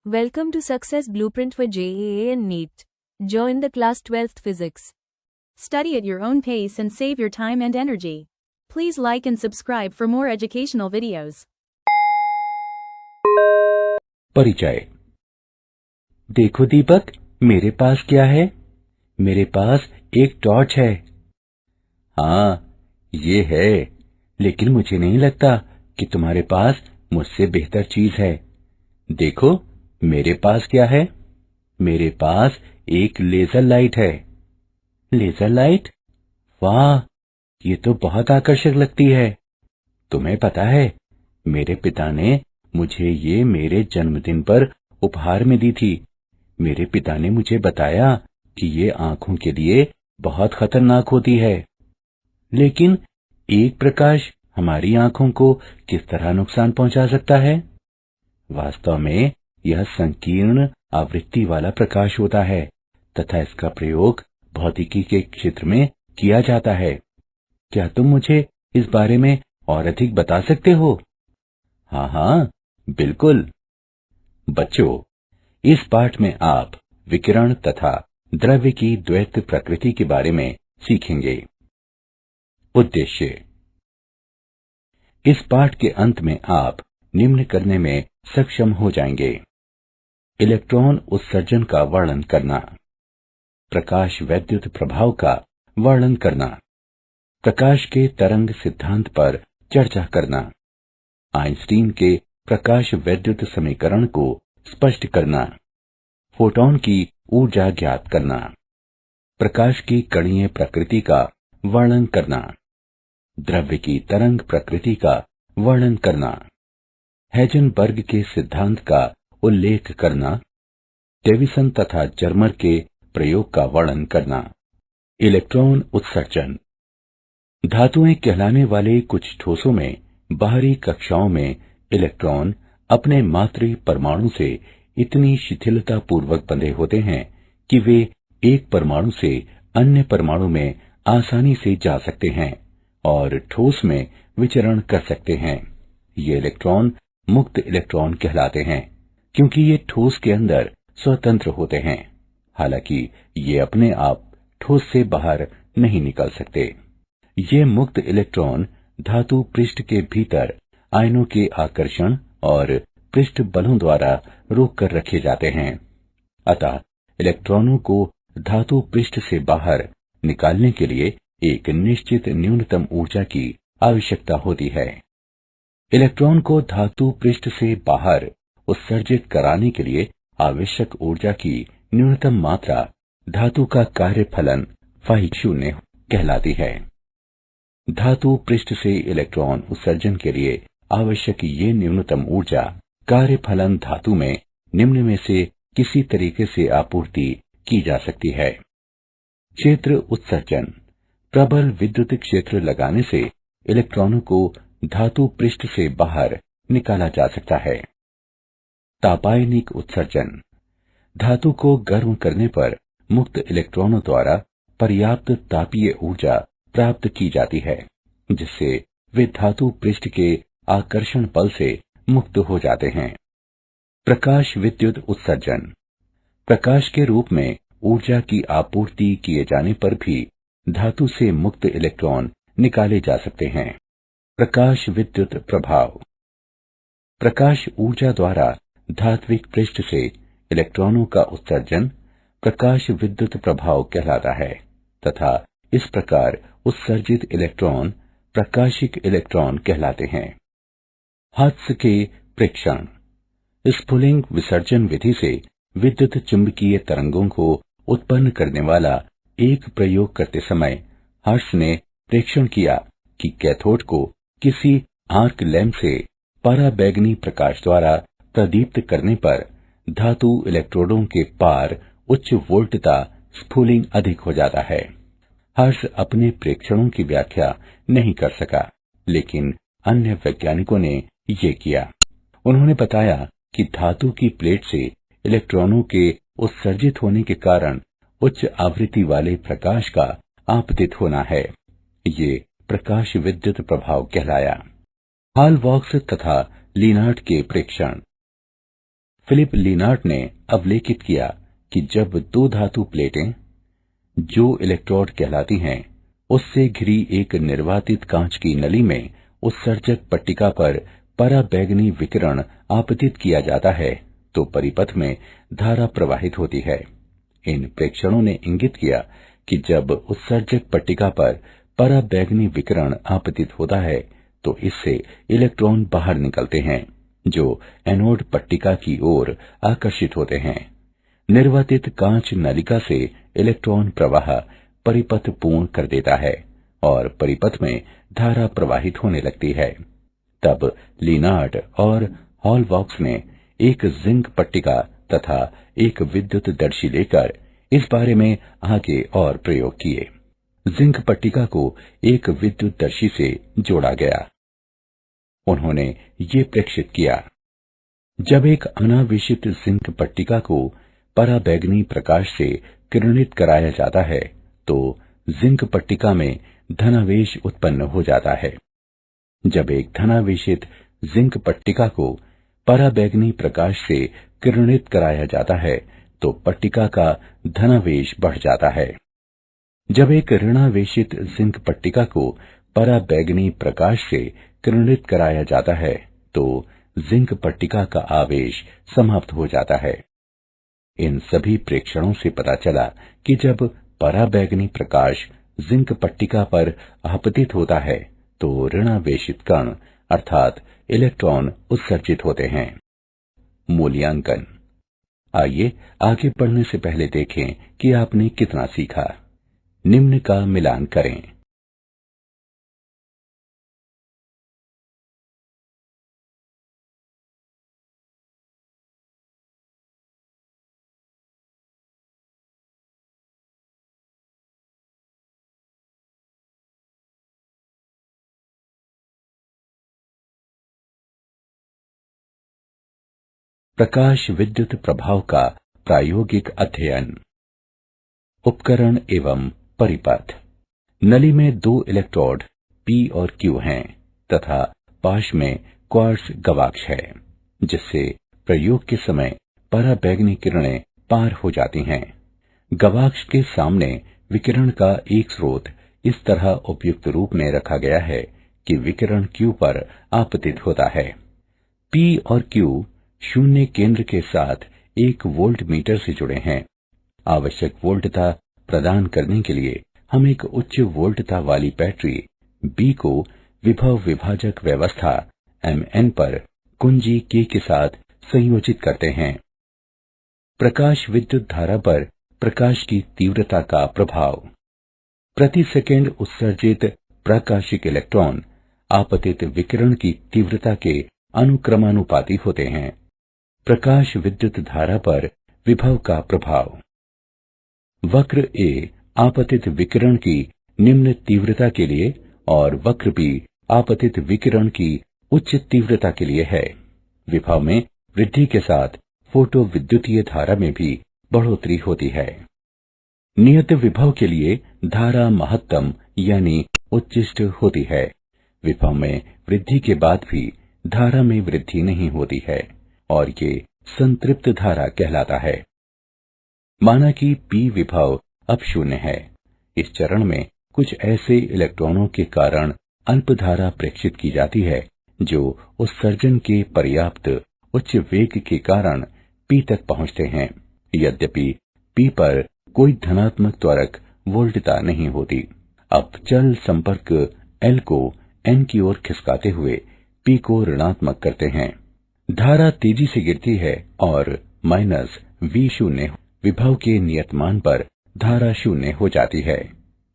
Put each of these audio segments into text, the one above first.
Welcome to Success Blueprint for JEE and NEET. Join the class 12th Physics. Study at your own pace and save your time and energy. Please like and subscribe for more educational videos. परिचय। देखो दीपक, मेरे पास क्या है? मेरे पास एक torch है। हाँ, ये है, लेकिन मुझे नहीं लगता कि तुम्हारे पास मुझसे बेहतर चीज है। देखो, मेरे पास क्या है? मेरे पास एक लेजर लाइट है। Laser light? वाह, ये तो बहुत आकर्षक लगती है। तुम्हें पता है, मेरे पिता ने मुझे ये मेरे जन्मदिन पर उपहार में दी थी। मेरे पिता ने मुझे बताया कि ये आंखों के लिए बहुत खतरनाक होती है। लेकिन एक प्रकाश हमारी आंखों को किस तरह नुकसान पहुंचा सकता है? वास्तव में यह संकीर्ण आवृत्ति वाला प्रकाश होता है तथा इसका प्रयोग भौतिकी के क्षेत्र में किया जाता है। क्या तुम मुझे इस बारे में और अधिक बता सकते हो? हाँ, बिल्कुल। बच्चों, इस पाठ में आप विकिरण तथा द्रव्य की द्वैत प्रकृति के बारे में सीखेंगे। उद्देश्य: इस पाठ के अंत में आप निम्न करने में सक्षम हो जाएंगे: इलेक्ट्रॉन उत्सर्जन का वर्णन करना, प्रकाश वैद्युत प्रभाव का वर्णन करना, प्रकाश के तरंग सिद्धांत पर चर्चा करना, आइंस्टीन के प्रकाश वैद्युत समीकरण को स्पष्ट करना, फोटॉन की ऊर्जा ज्ञात करना, प्रकाश की कणीय प्रकृति का वर्णन करना, द्रव्य की तरंग प्रकृति का वर्णन करना, हेजनबर्ग के सिद्धांत का उल्लेख करना, डेविसन तथा जर्मर के प्रयोग का वर्णन करना। इलेक्ट्रॉन उत्सर्जन। धातुएं कहलाने वाले कुछ ठोसों में बाहरी कक्षाओं में इलेक्ट्रॉन अपने मातृ परमाणु से इतनी शिथिलता पूर्वक बंधे होते हैं कि वे एक परमाणु से अन्य परमाणु में आसानी से जा सकते हैं और ठोस में विचरण कर सकते हैं। ये इलेक्ट्रॉन मुक्त इलेक्ट्रॉन कहलाते हैं क्योंकि ये ठोस के अंदर स्वतंत्र होते हैं, हालांकि ये अपने आप ठोस से बाहर नहीं निकल सकते। ये मुक्त इलेक्ट्रॉन धातु पृष्ठ के भीतर आयनों के आकर्षण और पृष्ठ बलों द्वारा रोक कर रखे जाते हैं। अतः इलेक्ट्रॉनों को धातु पृष्ठ से बाहर निकालने के लिए एक निश्चित न्यूनतम ऊर्जा की आवश्यकता होती है। इलेक्ट्रॉन को धातु पृष्ठ से बाहर उत्सर्जित कराने के लिए आवश्यक ऊर्जा की न्यूनतम मात्रा धातु का कार्यफलन φ0 कहलाती है। धातु पृष्ठ से इलेक्ट्रॉन उत्सर्जन के लिए आवश्यक ये न्यूनतम ऊर्जा कार्यफलन धातु में निम्न में से किसी तरीके से आपूर्ति की जा सकती है। क्षेत्र उत्सर्जन। प्रबल विद्युत क्षेत्र लगाने से इलेक्ट्रॉनों को धातु पृष्ठ से बाहर निकाला जा सकता है। तापायनिक उत्सर्जन। धातु को गर्म करने पर मुक्त इलेक्ट्रॉनों द्वारा पर्याप्त तापीय ऊर्जा प्राप्त की जाती है, जिससे वे धातु पृष्ठ के आकर्षण बल से मुक्त हो जाते हैं। प्रकाश विद्युत उत्सर्जन। प्रकाश के रूप में ऊर्जा की आपूर्ति किए जाने पर भी धातु से मुक्त इलेक्ट्रॉन निकाले जा सकते हैं। प्रकाश विद्युत प्रभाव। प्रकाश ऊर्जा द्वारा धात्विक पृष्ठ से इलेक्ट्रॉनों का उत्सर्जन प्रकाश विद्युत प्रभाव कहलाता है तथा इस प्रकार उत्सर्जित इलेक्ट्रॉन प्रकाशिक इलेक्ट्रॉन कहलाते हैं। हर्त्ज के प्रेक्षण। स्फुलिंग विसर्जन विधि से विद्युत चुंबकीय तरंगों को उत्पन्न करने वाला एक प्रयोग करते समय हर्त्ज ने प्रेक्षण किया कि कैथोड को किसी आर्क लैंप से पराबैंगनी प्रकाश द्वारा प्रदीप्त करने पर धातु इलेक्ट्रोडों के पार उच्च वोल्टता स्फुलिंग अधिक हो जाता है। हर्त्ज अपने प्रेक्षणों की व्याख्या नहीं कर सका, लेकिन अन्य वैज्ञानिकों ने ये किया। उन्होंने बताया कि धातु की प्लेट से इलेक्ट्रॉनों के उत्सर्जित होने के कारण उच्च आवृत्ति वाले प्रकाश का आपतित होना है। ये प्रकाश विद्युत प्रभाव कहलाया। हाल वॉक्स तथा लिनार्ड के प्रेक्षण। फिलिप लीनार्ड ने अवलेखित किया कि जब दो धातु प्लेटें, जो इलेक्ट्रोड कहलाती हैं, उससे घिरी एक निर्वातित कांच की नली में उत्सर्जक पट्टिका पर पराबैंगनी विकिरण आपतित किया जाता है तो परिपथ में धारा प्रवाहित होती है। इन प्रेक्षणों ने इंगित किया कि जब उत्सर्जक पट्टिका पर पराबैंगनी विकिरण आपतित होता है तो इससे इलेक्ट्रॉन बाहर निकलते हैं, जो एनोड पट्टिका की ओर आकर्षित होते हैं। निर्वातित कांच नलिका से इलेक्ट्रॉन प्रवाह परिपथ पूर्ण कर देता है और परिपथ में धारा प्रवाहित होने लगती है। तब लीनार्ड और हॉलबॉक्स ने एक जिंक पट्टिका तथा एक विद्युत दर्शी लेकर इस बारे में आगे और प्रयोग किए। जिंक पट्टिका को एक विद्युत दर्शी से जोड़ा गया। उन्होंने ये प्रेक्षित किया, जब एक अनावेशित जिंक पट्टिका को पराबैंगनी प्रकाश से किरणित कराया जाता है तो जिंक पट्टिका में धनावेश उत्पन्न हो जाता है। जब एक धनावेशित जिंक पट्टिका को पराबैंगनी प्रकाश से किरणित कराया जाता है तो पट्टिका का धनावेश बढ़ जाता है। जब एक ऋणावेशित जिंक पट्टिका को पराबैंगनी प्रकाश से किरणित कराया जाता है तो जिंक पट्टिका का आवेश समाप्त हो जाता है। इन सभी प्रेक्षणों से पता चला कि जब पराबैंगनी प्रकाश जिंक पट्टिका पर आपतित होता है तो ऋणावेशित कण अर्थात इलेक्ट्रॉन उत्सर्जित होते हैं। मूल्यांकन। आइए आगे बढ़ने से पहले देखें कि आपने कितना सीखा। निम्न का मिलान करें। प्रकाश विद्युत प्रभाव का प्रायोगिक अध्ययन। उपकरण एवं परिपथ। नली में दो इलेक्ट्रोड P और Q हैं तथा पाश में क्वार्ट्ज गवाक्ष है, जिससे प्रयोग के समय पराबैंगनी किरणें पार हो जाती हैं। गवाक्ष के सामने विकिरण का एक स्रोत इस तरह उपयुक्त रूप में रखा गया है कि विकिरण Q पर आपतित होता है। P और Q शून्य केंद्र के साथ एक वोल्ट मीटर से जुड़े हैं। आवश्यक वोल्टता प्रदान करने के लिए हम एक उच्च वोल्टता वाली बैटरी B को विभव विभाजक व्यवस्था Mn पर कुंजी K के साथ संयोजित करते हैं। प्रकाश विद्युत धारा पर प्रकाश की तीव्रता का प्रभाव। प्रति सेकंड उत्सर्जित प्रकाशिक इलेक्ट्रॉन आपतित विकिरण की तीव्रता के अनुक्रमानुपाती होते हैं। प्रकाश विद्युत धारा पर विभव का प्रभाव। वक्र A आपतित विकिरण की निम्न तीव्रता के लिए और वक्र B आपतित विकिरण की उच्च तीव्रता के लिए है। विभव में वृद्धि के साथ फोटो विद्युतीय धारा में भी बढ़ोतरी होती है। नियत विभव के लिए धारा महत्तम यानी उच्चिष्ट होती है। विभव में वृद्धि के बाद भी धारा में वृद्धि नहीं होती है और ये संतृप्त धारा कहलाता है। माना कि P विभव अब शून्य है। इस चरण में कुछ ऐसे इलेक्ट्रॉनों के कारण अल्प धारा प्रेक्षित की जाती है जो उत्सर्जन के पर्याप्त उच्च वेग के कारण P तक पहुंचते हैं। यद्यपि P पर कोई धनात्मक त्वरक वोल्टता नहीं होती। अब चल संपर्क L को N की ओर खिसकाते हुए P को ऋणात्मक करते हैं। धारा तेजी से गिरती है और V शून्य विभव के नियतमान पर धारा शून्य हो जाती है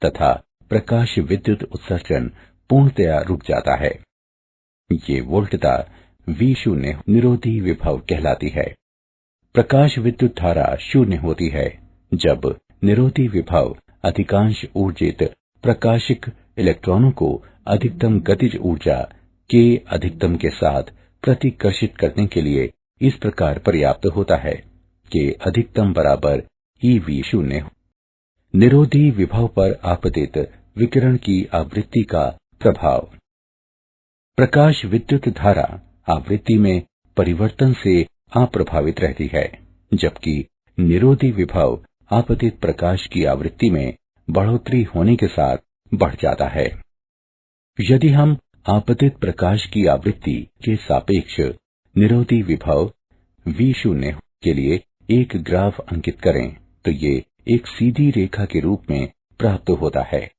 तथा प्रकाश विद्युत उत्सर्जन पूर्णतया रुक जाता है। ये वोल्टता V शून्य निरोधी विभव कहलाती है। प्रकाश विद्युत धारा शून्य होती है जब निरोधी विभव अधिकांश ऊर्जित प्रकाशिक इलेक्ट्रॉनों को अधिकतम गतिज ऊर्जा के अधिकतम के साथ प्रतिकर्षित करने के लिए इस प्रकार पर्याप्त होता है कि अधिकतम बराबर EV शून्य। निरोधी विभव पर आपतित विकिरण की आवृत्ति का प्रभाव। प्रकाश विद्युत धारा आवृत्ति में परिवर्तन से अप्रभावित रहती है, जबकि निरोधी विभव आपतित प्रकाश की आवृत्ति में बढ़ोतरी होने के साथ बढ़ जाता है। यदि हम आपतित प्रकाश की आवृत्ति के सापेक्ष निरोधी विभव V0 के लिए एक ग्राफ अंकित करें तो ये एक सीधी रेखा के रूप में प्राप्त होता है।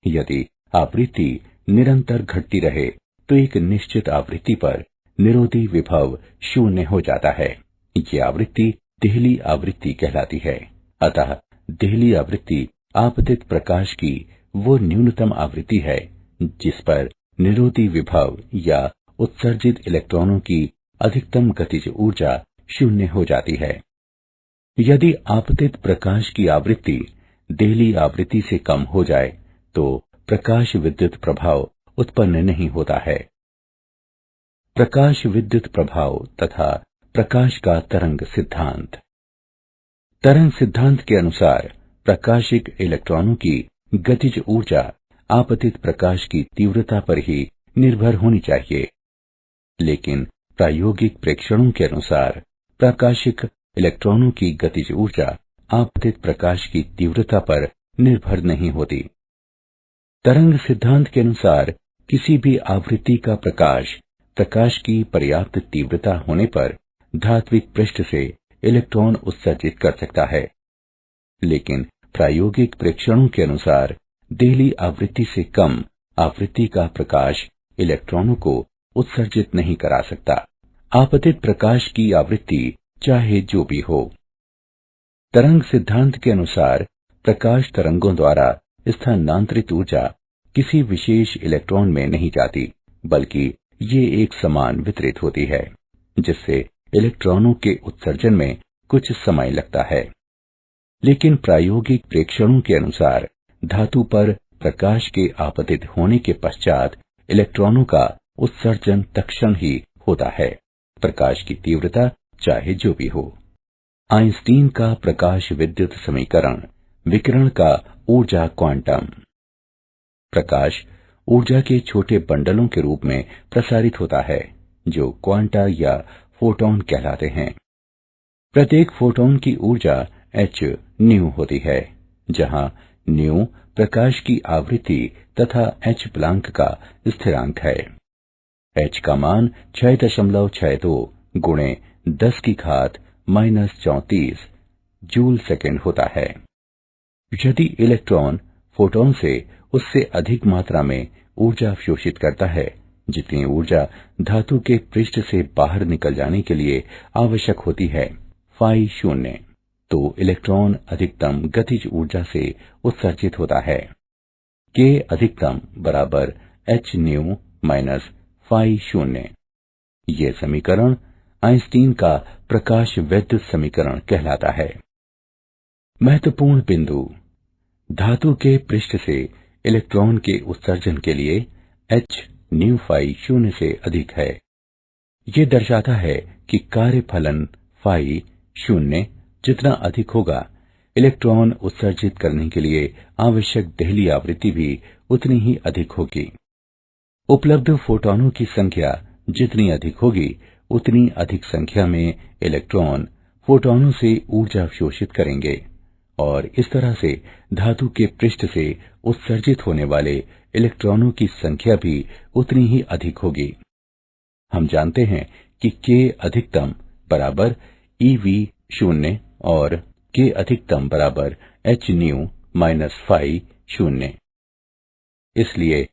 यदि आवृत्ति निरंतर घटती रहे तो एक निश्चित आवृत्ति पर निरोधी विभव 0 हो जाता है। ये आवृत्ति देहली आवृत्ति कहलाती है। अतः देहली आवृत्ति आपतित प्रकाश की वो न्यूनतम आवृत्ति है जिस पर निरोधी विभव या उत्सर्जित इलेक्ट्रॉनों की अधिकतम गतिज ऊर्जा 0 हो जाती है। यदि आपतित प्रकाश की आवृत्ति देहली आवृत्ति से कम हो जाए तो प्रकाश विद्युत प्रभाव उत्पन्न नहीं होता है। प्रकाश विद्युत प्रभाव तथा प्रकाश का तरंग सिद्धांत। तरंग सिद्धांत के अनुसार प्रकाशिक इलेक्ट्रॉनों की गतिज ऊर्जा आपतित प्रकाश की तीव्रता पर ही निर्भर होनी चाहिए, लेकिन प्रायोगिक प्रेक्षणों के अनुसार प्रकाशिक इलेक्ट्रॉनों की गतिज ऊर्जा आपतित प्रकाश की तीव्रता पर निर्भर नहीं होती। तरंग सिद्धांत के अनुसार किसी भी आवृत्ति का प्रकाश की पर्याप्त तीव्रता होने पर धात्विक पृष्ठ से इलेक्ट्रॉन उत्सर्जित कर सकता है, लेकिन प्रायोगिक प्रेक्षणों के अनुसार देहली आवृत्ति से कम आवृत्ति का प्रकाश इलेक्ट्रॉनों को उत्सर्जित नहीं करा सकता, आपतित प्रकाश की आवृत्ति चाहे जो भी हो। तरंग सिद्धांत के अनुसार प्रकाश तरंगों द्वारा स्थानांतरित ऊर्जा किसी विशेष इलेक्ट्रॉन में नहीं जाती, बल्कि ये एक समान वितरित होती है, जिससे इलेक्ट्रॉनों के उत्सर्जन में कुछ समय लगता है। लेकिन प्रायोगिक प्रेक्षणों के अनुसार धातु पर प्रकाश के आपतित होने के पश्चात इलेक्ट्रॉनों का उत्सर्जन तत्क्षण ही होता है, प्रकाश की तीव्रता चाहे जो भी हो। आइंस्टीन का प्रकाश विद्युत समीकरण विकिरण का ऊर्जा क्वांटम। प्रकाश ऊर्जा के छोटे बंडलों के रूप में प्रसारित होता है जो क्वांटा या फोटॉन कहलाते हैं। प्रत्येक फोटॉन की ऊर्जा h न्यू होती है, जहां न्यू प्रकाश की आवृत्ति तथा h प्लांक का स्थिरांक है। h का मान 6.62 गुणे 10 की घात -34 जूल सेकेंड होता है। यदि इलेक्ट्रॉन फोटॉन से उससे अधिक मात्रा में ऊर्जा अवशोषित करता है, जितनी ऊर्जा धातु के पृष्ठ से बाहर निकल जाने के लिए आवश्यक होती है फाई 0, तो इलेक्ट्रॉन अधिकतम गतिज ऊर्जा से उत्सर्जित होता है। K अधिकतम बराबर h न्यू माइनस फाई 0। ये समीकरण आइंस्टीन का प्रकाश विद्युत समीकरण कहलाता है। महत्वपूर्ण बिंदु, धातु के पृष्ठ से इलेक्ट्रॉन के उत्सर्जन के लिए h न्यू फाई 0 से अधिक है। ये दर्शाता है कि कार्यफलन फाई 0 जितना अधिक होगा, इलेक्ट्रॉन उत्सर्जित करने के लिए आवश्यक देहली आवृत्ति भी उतनी ही अधिक होगी। उपलब्ध फोटॉनों की संख्या जितनी अधिक होगी, उतनी अधिक संख्या में इलेक्ट्रॉन फोटॉनों से ऊर्जा अवशोषित करेंगे और इस तरह से धातु के पृष्ठ से उत्सर्जित होने वाले इलेक्ट्रॉनों की संख्या भी उतनी ही अधिक होगी। हम जानते हैं कि K अधिकतम बराबर eV0 और K अधिकतम बराबर h न्यू माइनस फाई 0। इसलिए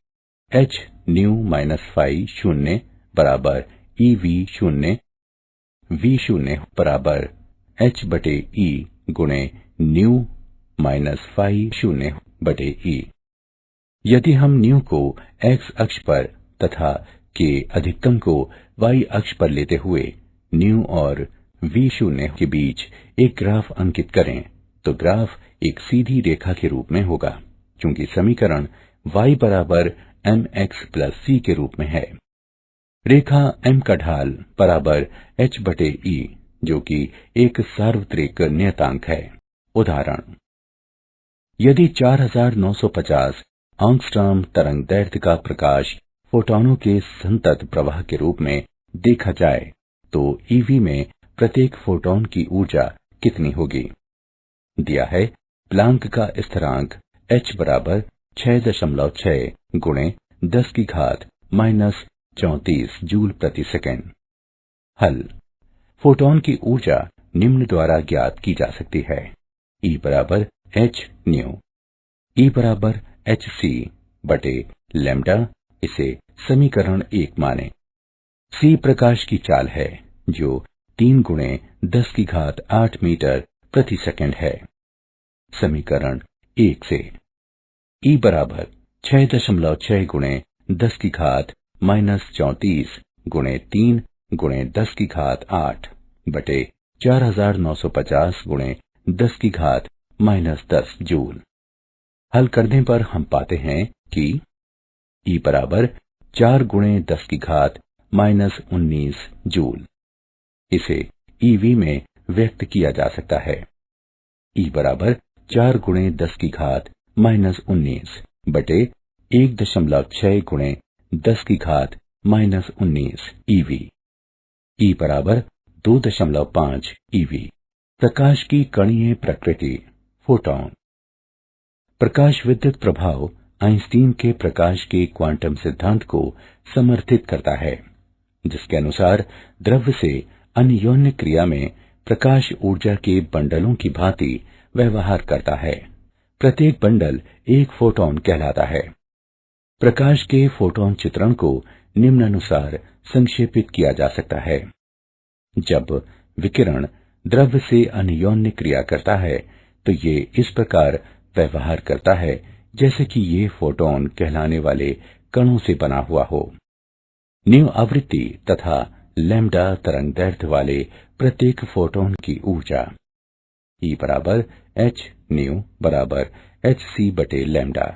h न्यू माइनस फाई 0 बराबर eV0, V0 बराबर h बटे e गुणे न्यू माइनस फाई 0 बटे e। यदि हम न्यू को x अक्ष पर तथा K अधिकतम को y अक्ष पर लेते हुए न्यू और V0 के बीच एक ग्राफ अंकित करें तो ग्राफ एक सीधी रेखा के रूप में होगा, क्योंकि समीकरण y बराबर mx प्लस c के रूप में है। रेखा m का ढाल बराबर h बटे e, जो कि एक सार्वत्रिक नियतांक है। उदाहरण, यदि 4950 एंगस्ट्रॉम तरंग दैर्ध्य का प्रकाश फोटॉनों के संतत प्रवाह के रूप में देखा जाए तो ईवी में प्रत्येक फोटॉन की ऊर्जा कितनी होगी? दिया है प्लांक का स्थिरांक h बराबर 6.6 गुणे 10 की घात -34 जूल प्रति सेकंड। हल। फोटॉन की ऊर्जा निम्न द्वारा ज्ञात की जा सकती है। E बराबर h न्यू, E बराबर h c बटे लैम्डा, इसे समीकरण 1 माने। c प्रकाश की चाल है जो 3 गुणे 10 की घात 8 मीटर प्रति सेकंड है। समीकरण 1 से E बराबर 6.6 गुणे 10 की घात -34 गुणे 3 गुणे 10 की घात 8 बटे 4950 गुणे 10 की घात -10 जूल। हल करने पर हम पाते हैं कि E बराबर 4 गुणे 10 की घात -19 जूल। इसे ईवी में व्यक्त किया जा सकता है। E बराबर 4 गुणे 10 की घात -19 बटे 1.6 गुणे 10 की घात -19 ईवी। E बराबर 2.5 ईवी। प्रकाश की कणीय प्रकृति, फोटॉन। प्रकाश विद्युत प्रभाव आइंस्टीन के प्रकाश के क्वांटम सिद्धांत को समर्थित करता है, जिसके अनुसार द्रव्य से अन्योन्य क्रिया में प्रकाश ऊर्जा के बंडलों की भांति व्यवहार करता है। प्रत्येक बंडल एक फोटॉन कहलाता है। प्रकाश के फोटॉन चित्रण को निम्नानुसार संक्षेपित किया जा सकता है। जब विकिरण द्रव्य से अन्योन्य क्रिया करता है तो ये इस प्रकार व्यवहार करता है जैसे कि ये फोटॉन कहलाने वाले कणों से बना हुआ हो। न्यू आवृत्ति तथा लैम्डा तरंगदैर्घ्य वाले प्रत्येक फोटॉन की ऊर्जा E बराबर h न्यू बराबर h c बटे लैम्डा।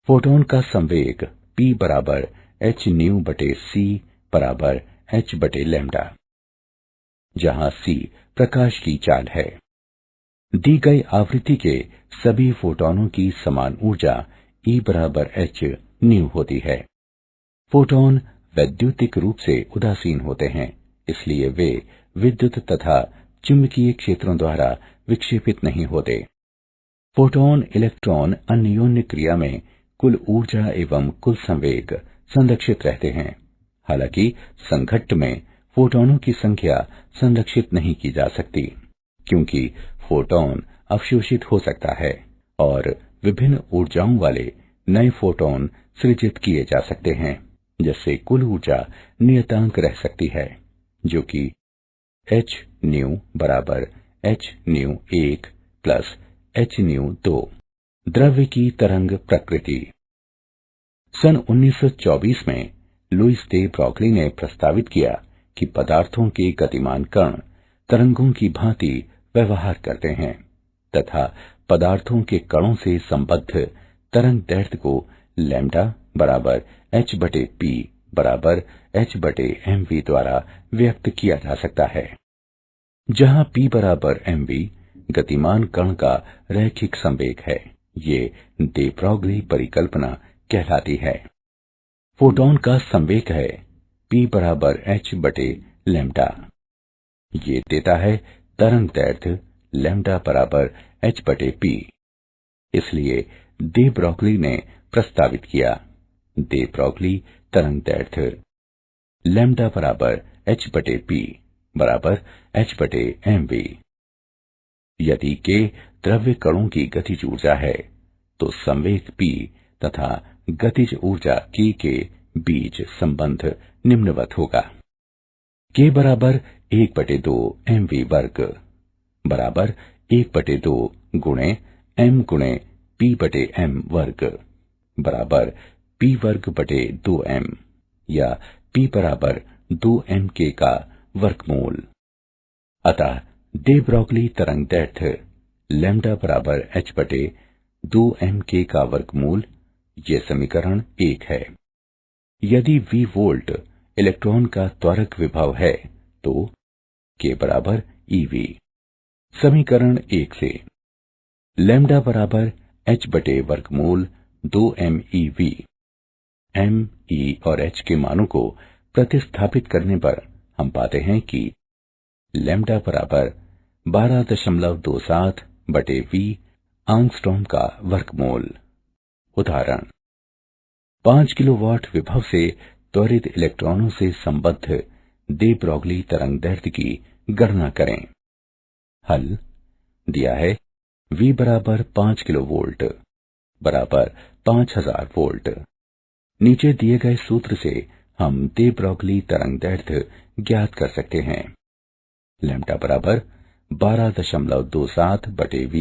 फोटॉन का संवेग P बराबर h न्यू बटे c बराबर h बटे लैम्डा, जहां c प्रकाश की चाल है। दी गई आवृत्ति के सभी फोटॉनों की समान ऊर्जा E बराबर h न्यू होती है। फोटॉन वैद्युतिक रूप से उदासीन होते हैं, इसलिए वे विद्युत तथा चुंबकीय क्षेत्रों द्वारा विक्षेपित नहीं होते। फोटॉन इलेक्ट्रॉन अन्योन्य क्रिया में कुल ऊर्जा एवं कुल संवेग संरक्षित रहते हैं। हालांकि संघट्ट में फोटॉनों की संख्या संरक्षित नहीं की जा सकती, क्योंकि फोटॉन अवशोषित हो सकता है और विभिन्न ऊर्जाओं वाले नए फोटॉन सृजित किए जा सकते हैं, जिससे कुल ऊर्जा नियतांक रह सकती है, जो कि h न्यू बराबर h new 1 plus h new 2। द्रव्य की तरंग प्रकृति। सन 1924 में लुईस दे ब्रॉगली ने प्रस्तावित किया कि पदार्थों के गतिमान कण तरंगों की भांति व्यवहार करते हैं तथा पदार्थों के कणों से संबद्ध तरंग दैर्घ्य को लैम्डा बराबर h बटे p बराबर h बटे mv द्वारा व्यक्त किया जा सकता है, जहां p बराबर mv गतिमान कण का रैखिक संवेग है। ये दे ब्रॉगली परिकल्पना कहलाती है। फोटॉन का संवेग है p बराबर h बटे लैम्डा। ये देता है तरंग दैर्घ्य लैम्डा बराबर h बटे p। इसलिए दे ब्रॉगली ने प्रस्तावित किया दे ब्रॉगली तरंग दैर्घ्य लैम्डा बराबर h बटे p बराबर h बटे mv। यदि k द्रव्य कणों की गतिज ऊर्जा है तो संवेग p तथा गतिज ऊर्जा k के बीच संबंध निम्नवत होगा। k बराबर 1/2 mv वर्ग बराबर 1/2 गुणे m गुणे p बटे m वर्ग बराबर p वर्ग बटे 2m, या p बराबर 2mk का वर्गमूल। अतः दे ब्रॉगली तरंग दैर्घ्य लैम्डा बराबर h बटे 2mk का वर्गमूल, ये समीकरण 1 है। यदि v वोल्ट इलेक्ट्रॉन का त्वरक विभव है तो k बराबर ev। समीकरण 1 से लैम्डा बराबर h बटे वर्गमूल 2mev। m, e और h के मानों को प्रतिस्थापित करने पर हम पाते हैं कि लैम्डा बराबर 12.27 बटे v एंगस्ट्रॉम का वर्गमूल। उदाहरण, 5 किलोवाट विभव से त्वरित इलेक्ट्रॉनों से संबद्ध दे ब्रॉगली तरंगदैर्ध्य की गणना करें। हल दिया है V बराबर 5 किलोवोल्ट बराबर 5000 वोल्ट। नीचे दिए गए सूत्र से हम दे ब्रॉगली तरंगदैर्ध्य ज्ञात कर सकते हैं। लैम्डा बराबर 12.27 बटे v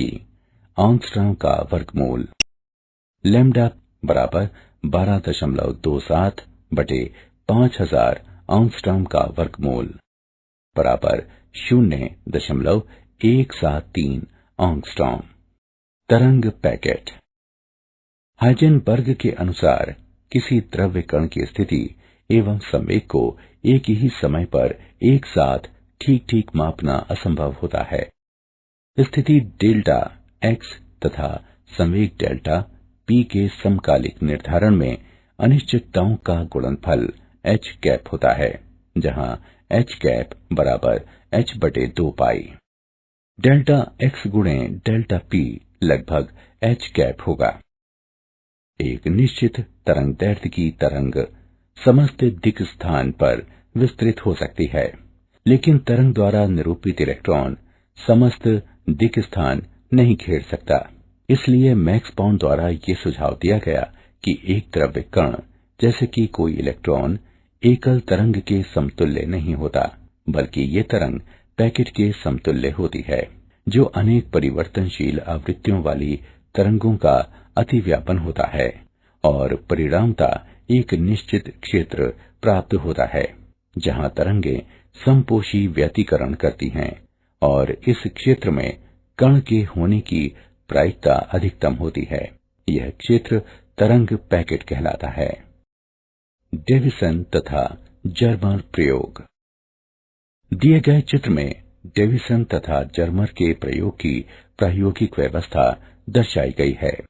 एंगस्ट्रॉम का वर्गमूल। लैम्डा बराबर 12.27 बटे 5000 एंगस्ट्रॉम का वर्गमूल बराबर 0.173 एंगस्ट्रॉम। तरंग पैकेट। हाइजेनबर्ग के अनुसार किसी द्रव्य कण की स्थिति एवं संवेग को एक ही समय पर एक साथ ठीक ठीक मापना असंभव होता है। स्थिति डेल्टा x तथा संवेग डेल्टा p के समकालिक निर्धारण में अनिश्चितताओं का गुणनफल h कैप होता है, जहां h कैप बराबर h बटे 2 पाई। डेल्टा x गुणे डेल्टा p लगभग h कैप होगा। एक निश्चित तरंगदैर्ध्य की तरंग समस्त दिक् स्थान पर विस्तृत हो सकती है, लेकिन तरंग द्वारा निरूपित इलेक्ट्रॉन समस्त दिक् स्थान नहीं घेर सकता। इसलिए मैक्स बॉर्न द्वारा ये सुझाव दिया गया कि एक द्रव्य कण जैसे कि कोई इलेक्ट्रॉन एकल तरंग के समतुल्य नहीं होता, बल्कि ये तरंग पैकेट के समतुल्य होती है, जो अनेक परिवर्तनशील आवृत्तियों वाली तरंगों का अतिव्यापन होता है और परिणामतः एक निश्चित क्षेत्र प्राप्त होता है, जहां तरंगें समपोषी व्यतिकरण करती हैं और इस क्षेत्र में कण के होने की प्रायिकता अधिकतम होती है। यह क्षेत्र तरंग पैकेट कहलाता है। डेविसन तथा जर्मर प्रयोग। दिए गए चित्र में डेविसन तथा जर्मर के प्रयोग की प्रायोगिक व्यवस्था दर्शाई गई है।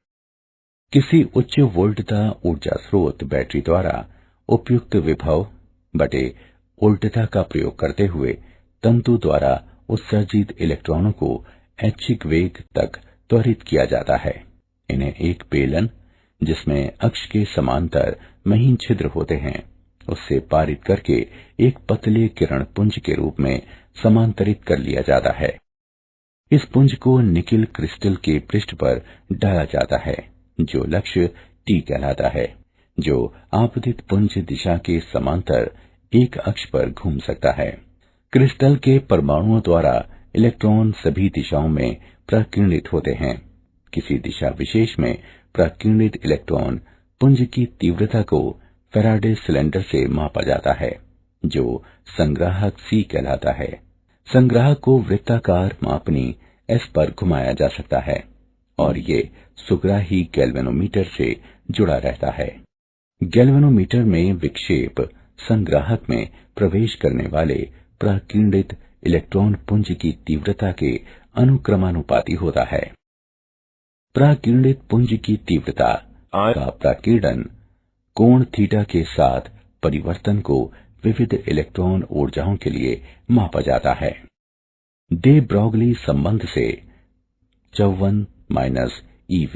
किसी उच्च वोल्टता ऊर्जा स्रोत बैटरी द्वारा उपयुक्त विभव बटे वोल्टता का प्रयोग करते हुए तंतु द्वारा उत्सर्जित इलेक्ट्रॉनों को ऐच्छिक वेग तक त्वरित किया जाता है। इन्हें एक बेलन, जिसमें अक्ष के समांतर महीन छिद्र होते हैं, उससे पारित करके एक पतले किरण पुंज के रूप में समांतरित कर लिया जाता है। इस पुंज को निकिल क्रिस्टल के पृष्ठ पर डाला जाता है, जो लक्ष्य T कहलाता है, जो आपतित पुंज दिशा के समांतर एक अक्ष पर घूम सकता है। क्रिस्टल के परमाणुओं द्वारा इलेक्ट्रॉन सभी दिशाओं में प्रकीर्णित होते हैं। किसी दिशा विशेष में प्रकीर्णित इलेक्ट्रॉन पुंज की तीव्रता को फैराडे सिलेंडर से मापा जाता है, जो संग्राहक C कहलाता है। संग्राहक को वृत्ताकार मापनी S पर घुमाया जा सकता है और ये सुग्राही गैल्वेनोमीटर से जुड़ा रहता है। गैल्वेनोमीटर में विक्षेप संग्राहक में प्रवेश करने वाले प्रकीर्णित इलेक्ट्रॉन पुंज की तीव्रता के अनुक्रमानुपाती होता है। प्रकीर्णित पुंज की तीव्रता का प्रकीर्णन कोण थीटा के साथ परिवर्तन को विविध इलेक्ट्रॉन ऊर्जाओं के लिए मापा जाता है। दे ब्रॉगली संबंध से 54 eV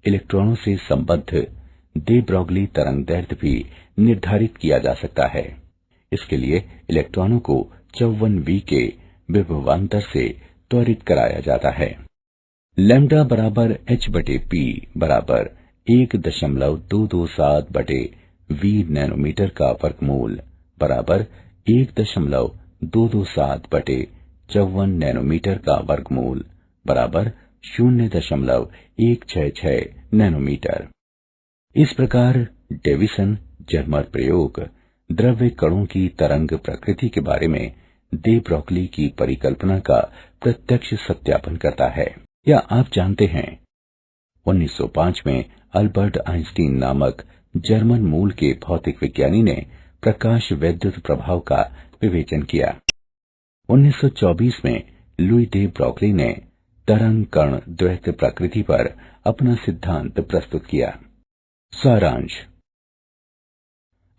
इलेक्ट्रॉनों से संबद्ध दे ब्रॉगली तरंगदैर्ध्य भी निर्धारित किया जा सकता है। इसके लिए इलेक्ट्रॉनों को 54V के विभवांतर से त्वरित कराया जाता है। लैम्डा बराबर h बटे p बराबर 1.227 बटे v नैनोमीटर का वर्गमूल बराबर 1.227 बटे 54 नैनोमीटर का वर्गमूल बराबर 0.166 नैनोमीटर। इस प्रकार डेविसन जर्मर प्रयोग द्रव्य कणों की तरंग प्रकृति के बारे में दे ब्रॉगली की परिकल्पना का प्रत्यक्ष सत्यापन करता है। क्या आप जानते हैं 1905 में अल्बर्ट आइंस्टीन नामक जर्मन मूल के भौतिक विज्ञानी ने प्रकाश वैद्युत प्रभाव का विवेचन किया। 1924 में लुई दे ब्रॉगली ने तरंग कण द्वैत प्रकृति पर अपना सिद्धांत प्रस्तुत किया। सारांश।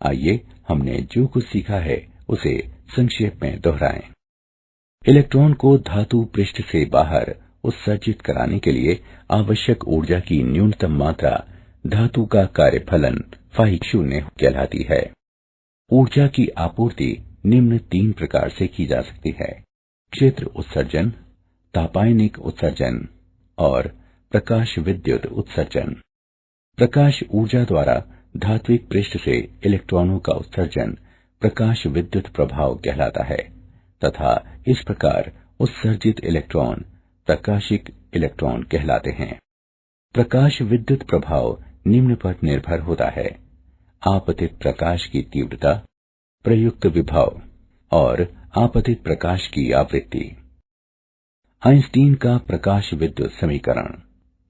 आइए हमने जो कुछ सीखा है उसे संक्षेप में दोहराएं। इलेक्ट्रॉन को धातु पृष्ठ से बाहर उत्सर्जित कराने के लिए आवश्यक ऊर्जा की न्यूनतम मात्रा धातु का कार्यफलन फाई शून्य कहलाती है। ऊर्जा की आपूर्ति निम्न 3 प्रकार से की जा सकती है: क्षेत्र उत्सर्जन, तापायनिक उत्सर्जन और प्रकाश विद्युत उत्सर्जन। प्रकाश ऊर्जा द्वारा धात्विक पृष्ठ से इलेक्ट्रॉनों का उत्सर्जन प्रकाश विद्युत प्रभाव कहलाता है तथा इस प्रकार उत्सर्जित इलेक्ट्रॉन प्रकाशिक इलेक्ट्रॉन कहलाते हैं। प्रकाश विद्युत प्रभाव निम्न पर निर्भर होता है: आपतित प्रकाश की तीव्रता, प्रयुक्त विभव और आपतित प्रकाश की आवृत्ति। आइंस्टीन का प्रकाश विद्युत समीकरण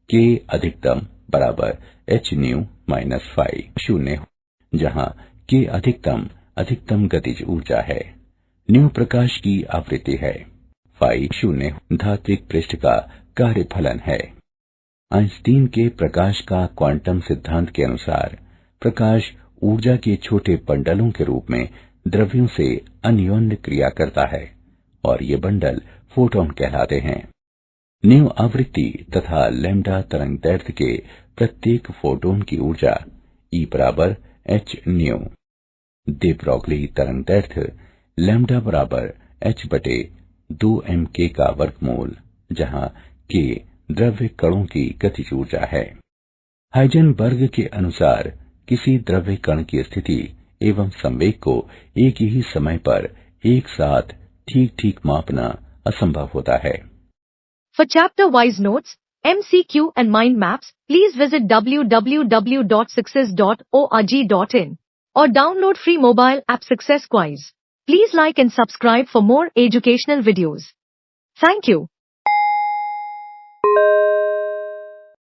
K अधिकतम बराबर h न्यू माइनस फाई शून्य, जहां K अधिकतम गतिज ऊर्जा है, न्यू प्रकाश की आवृत्ति है, फाई शून्य धात्विक पृष्ठ का कार्यफलन है। आइंस्टीन के प्रकाश का क्वांटम सिद्धांत के अनुसार प्रकाश ऊर्जा के छोटे बंडलों के रूप में द्रव्यों से अन्योन्य क्रिया करता है और ये बंडल फोटॉन कहलाते हैं। न्यू आवृत्ति तथा लैम्डा तरंगदैर्घ्य के प्रत्येक फोटोन की ऊर्जा E बराबर h न्यू। दे ब्रॉगली तरंगदैर्घ्य लैम्डा बराबर h बटे 2m_k का वर्गमूल, जहां k द्रव्य कणों की गतिज ऊर्जा है। हाइजेनबर्ग के अनुसार किसी द्रव्य कण की स्थिति एवं संवेग को एक ही समय पर एक साथ ठीक मापना असंभव होता है। For chapter-wise notes, MCQ and mind maps, please visit www.success.org.in or download free mobile app Success Quiz. Please like and subscribe for more educational videos. Thank you.